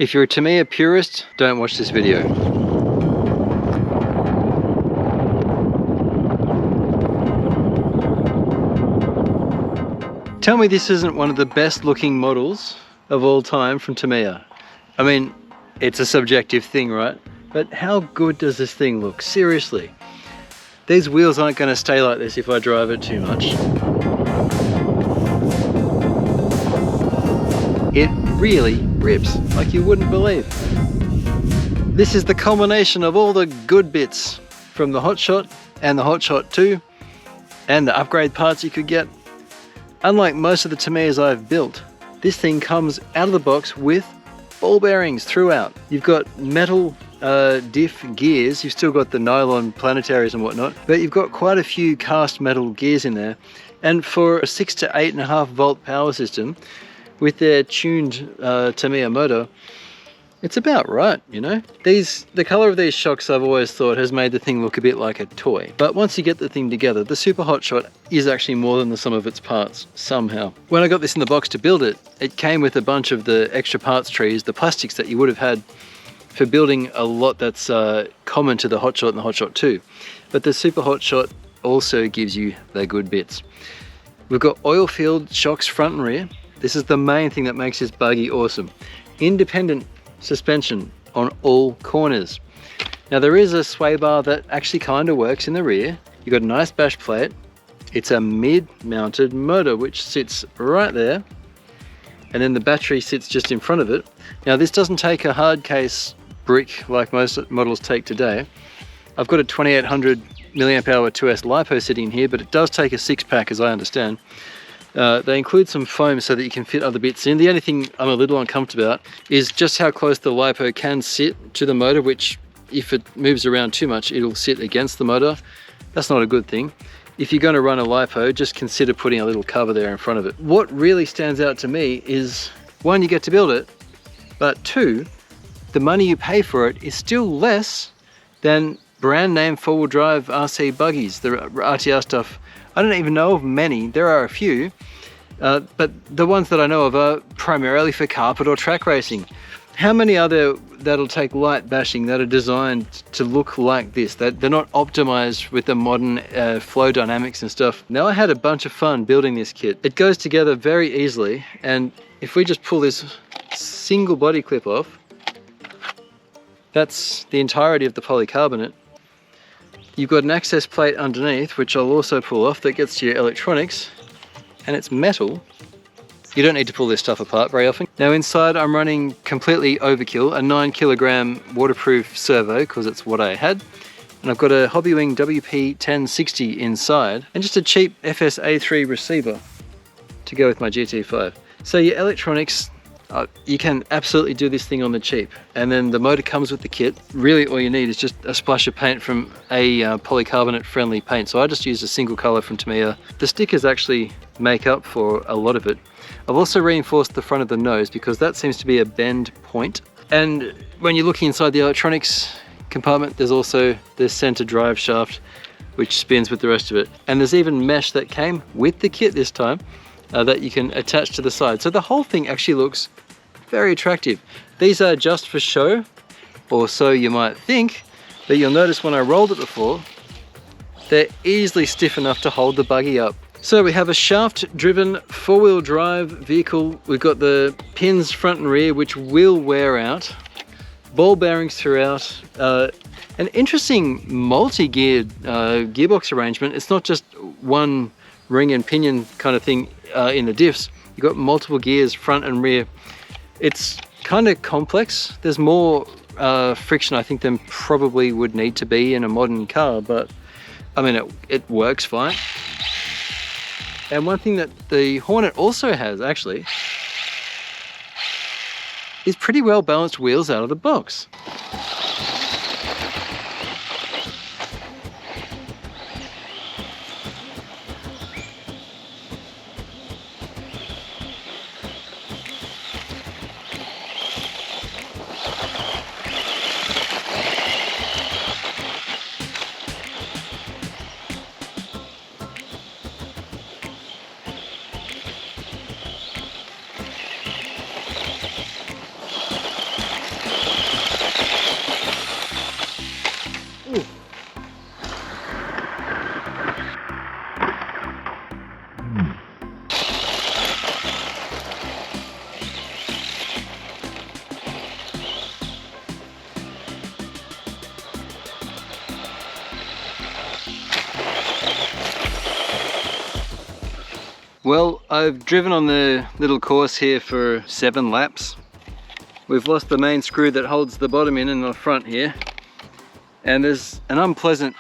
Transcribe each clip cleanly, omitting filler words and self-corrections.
If you're a Tamiya purist, don't watch this video. Tell me this isn't one of the best looking models of all time from Tamiya. I mean, it's a subjective thing, right? But how good does this thing look? Seriously. These wheels aren't going to stay like this if I drive it too much. It really rips like you wouldn't believe. This is the culmination of all the good bits from the Hotshot and the Hotshot 2 and the upgrade parts you could get. Unlike most of the Tamiyas I've built, this thing comes out of the box with ball bearings throughout. You've got metal diff gears, you've still got the nylon planetaries and whatnot, but you've got quite a few cast metal gears in there. And for a 6 to 8.5 volt power system with their tuned Tamiya motor, it's about right, you know? The color of these shocks, I've always thought, has made the thing look a bit like a toy. But once you get the thing together, the Super Hotshot is actually more than the sum of its parts, somehow. When I got this in the box to build it, it came with a bunch of the extra parts trees, the plastics that you would have had for building a lot that's common to the Hotshot and the Hotshot 2. But the Super Hotshot also gives you the good bits. We've got oil-filled shocks front and rear. This is the main thing that makes this buggy awesome. Independent suspension on all corners. Now there is a sway bar that actually kind of works in the rear. You've got a nice bash plate. It's a mid-mounted motor which sits right there, and then the battery sits just in front of it. Now this doesn't take a hard case brick like most models take today. I've got a 2800 milliamp hour 2S LiPo sitting here, but it does take a 6-pack as I understand. They include some foam so that you can fit other bits in. The only thing I'm a little uncomfortable about is just how close the LiPo can sit to the motor, which if it moves around too much, it'll sit against the motor. That's not a good thing. If you're going to run a LiPo, just consider putting a little cover there in front of it. What really stands out to me is, one, you get to build it, but two, the money you pay for it is still less than brand name four-wheel drive RC buggies, the RTR stuff. I don't even know of many. There are a few, but the ones that I know of are primarily for carpet or track racing. How many are there that'll take light bashing that are designed to look like this? That they're not optimized with the modern flow dynamics and stuff. Now, I had a bunch of fun building this kit. It goes together very easily, and if we just pull this single body clip off, that's the entirety of the polycarbonate. You've got an access plate underneath, which I'll also pull off, that gets to your electronics, and it's metal. You don't need to pull this stuff apart very often. Now inside I'm running completely overkill, a 9 kilogram waterproof servo, because it's what I had. And I've got a Hobbywing WP1060 inside, and just a cheap FS-A3 receiver to go with my GT5. So your electronics, you can absolutely do this thing on the cheap. And then the motor comes with the kit. Really all you need is just a splash of paint from a polycarbonate friendly paint. So I just used a single color from Tamiya. The stickers actually make up for a lot of it. I've also reinforced the front of the nose because that seems to be a bend point. And when you're looking inside the electronics compartment, there's also the center drive shaft which spins with the rest of it. And there's even mesh that came with the kit this time that you can attach to the side. So the whole thing actually looks very attractive. These are just for show, or so you might think, but you'll notice when I rolled it before, they're easily stiff enough to hold the buggy up. So we have a shaft-driven four-wheel drive vehicle. We've got the pins front and rear, which will wear out. Ball bearings throughout. An interesting multi-geared gearbox arrangement. It's not just one ring and pinion kind of thing in the diffs. You've got multiple gears front and rear. It's kind of complex. There's more friction I think than probably would need to be in a modern car, but I mean it works fine. And one thing that the Hornet also has actually is pretty well balanced wheels out of the box. Well, I've driven on the little course here for 7 laps. We've lost the main screw that holds the bottom in the front here. And there's an unpleasant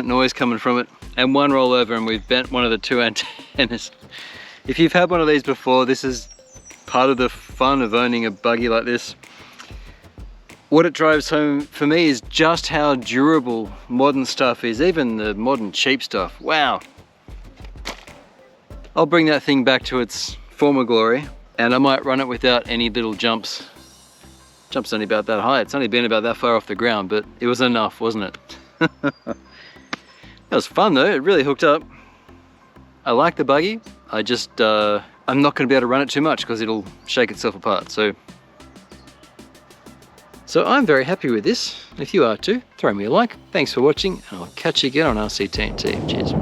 noise coming from it. And one rollover and we've bent one of the 2 antennas. If you've had one of these before, this is part of the fun of owning a buggy like this. What it drives home for me is just how durable modern stuff is, even the modern cheap stuff. Wow. I'll bring that thing back to its former glory, and I might run it without any little jumps. Jump's only about that high. It's only been about that far off the ground, but it was enough, wasn't it? That was fun though, it really hooked up. I like the buggy. I just, I'm not gonna be able to run it too much because it'll shake itself apart, so I'm very happy with this. If you are too, throw me a like. Thanks for watching, and I'll catch you again on RC-TNT. Cheers.